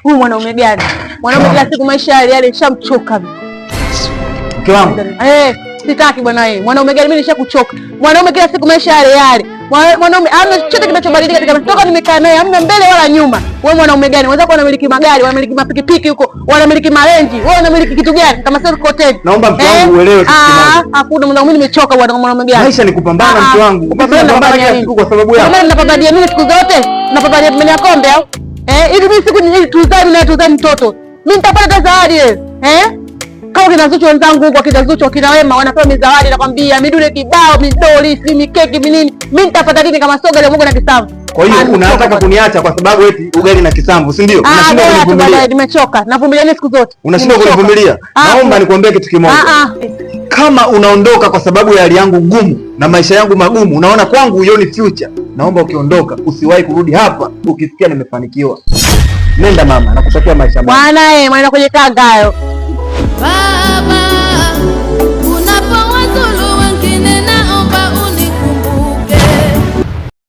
Huyu mwanaume gani? Mwanaume kila siku maisha yale nishamchoka. Mke wangu. Sitaki bwana wewe. Mwanaume gani, mimi nishakuchoka. Mwanaume kila siku maisha yale. Mwanaume hamna chochote kinachobadilika katika toka nimekaa naye, hamna mbele wala nyuma. Wewe mwanaume gani? Wenzako wanamiliki magari, wanamiliki mapikipiki huko, wanamiliki marenji. Wewe unamiliki kitu gani? Kama sio hoteli. Naomba mke wangu uelewe kitu kimoja. Hakuna mwanaume, nimechoka bwana. Mwanaume gani? Maisha ni kupambana mke wangu. Kupambana tu kwa sababu yako. Mimi ninapambania mimi siku zote. Napambania mimi ya kombe au? Ili mimi siku nyingi tuzai mtoto. Mimi nitapata zawadi kama kina Zuchu wenzangu huko, kina Zuchu kina Wema wanapewa mizawadi, nakwambia midude kibao, midoli, si mikeki minini. Mimi nitapata nini kama soga ile Mungu na kisamvu? Kwa hiyo unataka kuniacha kwa sababu eti ugali na kisamvu, si ndio? Unashindwa kunivumilia. Nimechoka. Navumilia siku zote. Unashindwa kunivumilia. Naomba nikwambie kitu kimoja. Kama unaondoka kwa sababu ya hali yangu ngumu na maisha yangu magumu, unaona kwangu uioni future, naomba ukiondoka usiwahi kurudi hapa ukisikia nimefanikiwa. Nenda mama, nakutakia maisha mema. Bwana mwana kwenye kanga hayo.